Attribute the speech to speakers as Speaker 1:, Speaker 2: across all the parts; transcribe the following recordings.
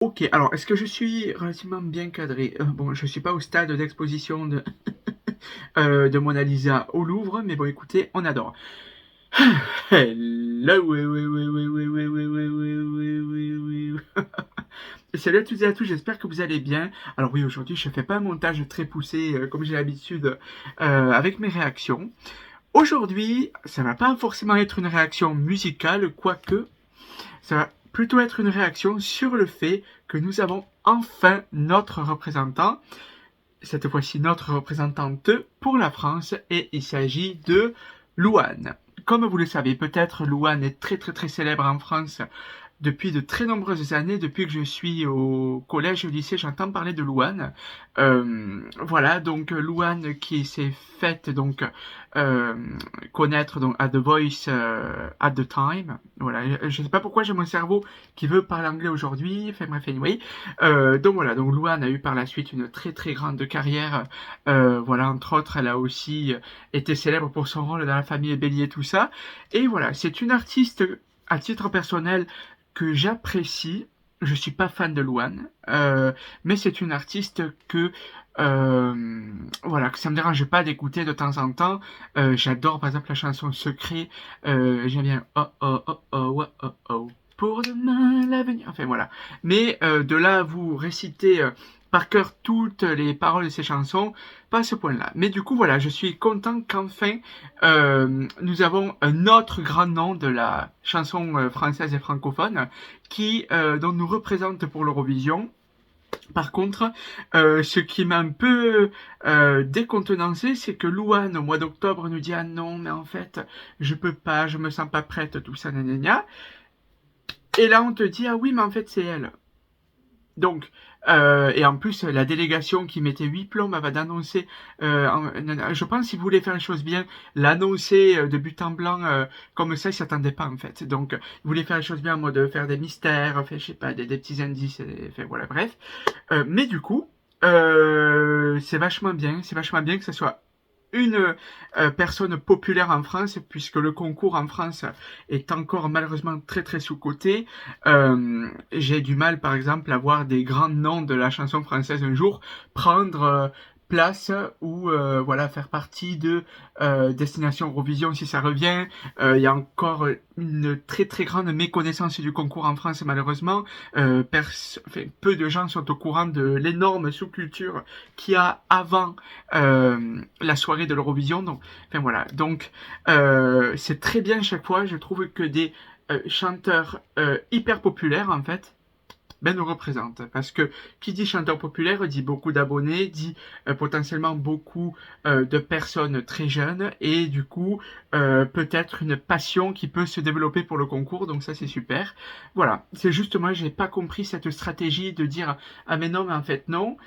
Speaker 1: Ok, alors est-ce que je suis relativement bien cadré? Bon, je suis pas au stade d'exposition de Mona Lisa au Louvre, mais bon, écoutez, on adore. Hello, oui, oui, oui, oui, oui, oui, oui, oui, oui, oui, oui, oui. Salut à toutes et à tous, j'espère que vous allez bien. Alors oui, aujourd'hui, je fais pas un montage très poussé comme j'ai l'habitude avec mes réactions. Aujourd'hui, ça va pas forcément être une réaction musicale, quoique ça va plutôt être une réaction sur le fait que nous avons enfin notre représentant, cette fois-ci notre représentante pour la France, et il s'agit de Louane. Comme vous le savez peut-être, Louane est très très très célèbre en France depuis de très nombreuses années, depuis que je suis au collège et au lycée, j'entends parler de Louane. Voilà, donc Louane qui s'est faite donc euh, connaître donc à The Voice at the time. Voilà, je sais pas pourquoi j'ai mon cerveau qui veut parler anglais aujourd'hui. Enfin bref, anyway. Donc voilà, donc Louane a eu par la suite une très très grande carrière. Voilà, entre autres, elle a aussi été célèbre pour son rôle dans La Famille Bélier, tout ça. Et voilà, c'est une artiste à titre personnel que j'apprécie. Je suis pas fan de Louane, mais c'est une artiste que voilà, que ça me dérange pas d'écouter de temps en temps. J'adore par exemple la chanson Secret. J'aime bien oh oh oh oh oh oh oh pour demain l'avenir. Enfin voilà. Mais de là à vous réciter par cœur toutes les paroles de ces chansons, pas à ce point-là. Mais du coup voilà, je suis content qu'enfin nous avons un autre grand nom de la chanson française et francophone qui donc nous représente pour l'Eurovision. Par contre, ce qui m'a un peu décontenancé, c'est que Louane, au mois d'octobre, nous dit ah non, mais en fait, je peux pas, je me sens pas prête, tout ça, gna. Et là, on te dit ah oui, mais en fait, c'est elle. Donc, et en plus, la délégation qui mettait 8 plombs avant d'annoncer, je pense qu'ils voulaient faire les choses bien, l'annoncer de but en blanc, comme ça, ils s'attendaient pas en fait. Donc, ils voulaient faire les choses bien en mode faire des mystères, enfin, je sais pas, des petits indices, enfin, voilà, bref. Mais du coup, c'est vachement bien que ce soit une personne populaire en France, puisque le concours en France est encore malheureusement très très sous-coté. J'ai du mal, par exemple, à voir des grands noms de la chanson française un jour prendre place ou voilà faire partie de Destination Eurovision si ça revient. Il y a encore une très très grande méconnaissance du concours en France malheureusement. Enfin, peu de gens sont au courant de l'énorme sous-culture qu'il y a avant la soirée de l'Eurovision. Donc, enfin voilà. Donc, c'est très bien chaque fois. Je trouve que des chanteurs hyper populaires en fait ben, nous représente. Parce que qui dit chanteur populaire dit beaucoup d'abonnés, dit potentiellement beaucoup de personnes très jeunes et du coup peut-être une passion qui peut se développer pour le concours. Donc ça c'est super. Voilà, c'est juste moi j'ai pas compris cette stratégie de dire ah mais non mais en fait non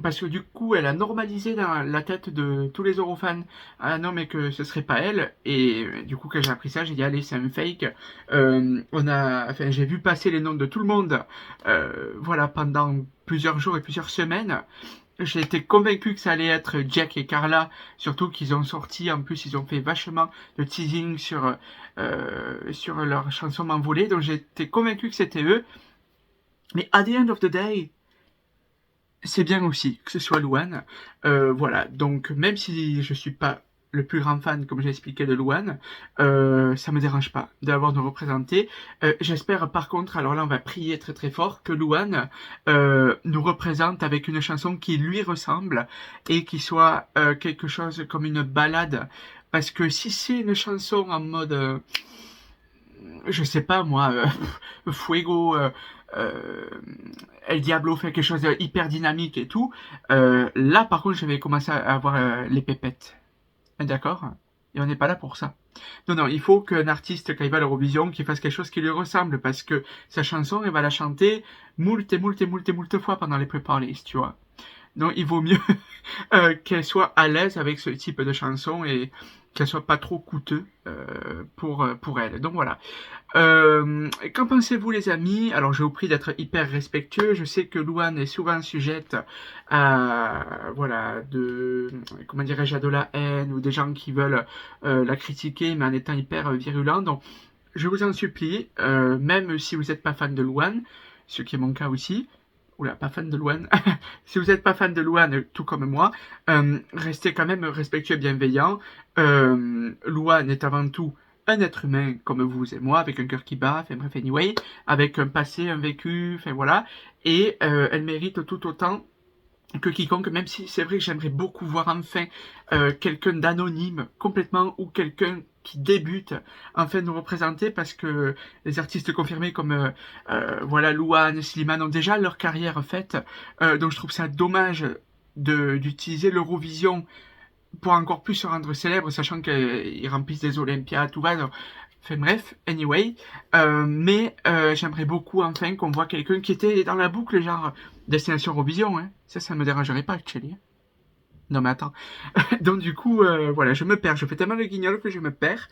Speaker 1: parce que du coup elle a normalisé dans la tête de tous les Eurofans ah non mais que ce serait pas elle et du coup quand j'ai appris ça j'ai dit allez c'est un fake. Enfin j'ai vu passer les noms de tout le monde voilà, pendant plusieurs jours et plusieurs semaines. J'ai été convaincu que ça allait être Jack et Carla, surtout qu'ils ont sorti, en plus ils ont fait vachement de teasing sur leur chanson M'envoler, donc j'étais convaincu que c'était eux. Mais at the end of the day, c'est bien aussi que ce soit Louane. Voilà, donc même si je suis pas le plus grand fan, comme j'ai expliqué, de Louane, ça me dérange pas d'avoir nous représenter. J'espère par contre, alors là on va prier très très fort, que Louane nous représente avec une chanson qui lui ressemble et qui soit quelque chose comme une balade. Parce que si c'est une chanson en mode je sais pas moi, Fuego, euh, El Diablo fait quelque chose de hyper dynamique et tout. Là, par contre, j'avais commencé à avoir les pépettes. D'accord. Et on n'est pas là pour ça. Non, non, il faut qu'un artiste, quand il va à l'Eurovision, qu'il fasse quelque chose qui lui ressemble, parce que sa chanson, il va la chanter moult et moult et moult et moult fois pendant les pré-parties, tu vois. Donc, il vaut mieux qu'elle soit à l'aise avec ce type de chanson et qu'elle soit pas trop coûteux pour elle. Donc voilà. Qu'en pensez-vous les amis? Alors je vous prie d'être hyper respectueux. Je sais que Louane est souvent sujette à voilà de comment dirais-je à de la haine ou des gens qui veulent la critiquer mais en étant hyper virulent. Donc je vous en supplie, même si vous n'êtes pas fan de Louane, ce qui est mon cas aussi. Oula, pas fan de Louane. Si vous n'êtes pas fan de Louane, tout comme moi, restez quand même respectueux et bienveillant. Louane est avant tout un être humain comme vous et moi, avec un cœur qui bat, enfin bref, anyway, avec un passé, un vécu, enfin voilà. Et elle mérite tout autant que quiconque, même si c'est vrai que j'aimerais beaucoup voir enfin quelqu'un d'anonyme complètement ou quelqu'un qui débute enfin nous représenter parce que les artistes confirmés comme voilà Louane, Slimane ont déjà leur carrière faite, donc je trouve ça dommage d'utiliser l'Eurovision pour encore plus se rendre célèbre, sachant qu'ils remplissent des Olympiades, tout va. Enfin bref, anyway. Mais j'aimerais beaucoup enfin qu'on voit quelqu'un qui était dans la boucle, genre Destination Eurovision. Hein. Ça me dérangerait pas, actually. Non mais attends. Donc du coup, voilà, je me perds. Je fais tellement de guignol que je me perds.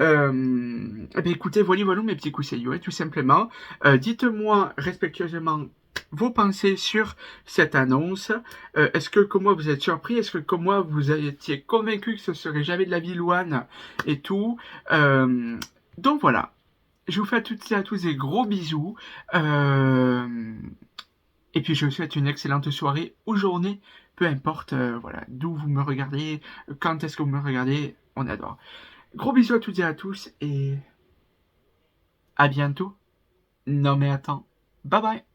Speaker 1: Eh bien, écoutez, voilà mes petits conseils, tout simplement. Dites-moi respectueusement vos pensées sur cette annonce. Est-ce que, comme moi, vous êtes surpris? Est-ce que, comme moi, vous étiez convaincu que ce serait jamais de la vie Louane et tout? Donc voilà. Je vous fais à toutes et à tous des gros bisous. Et puis je vous souhaite une excellente soirée ou journée, peu importe, voilà, d'où vous me regardez, quand est-ce que vous me regardez, on adore. Gros bisous à toutes et à tous et à bientôt. Non mais attends, bye bye.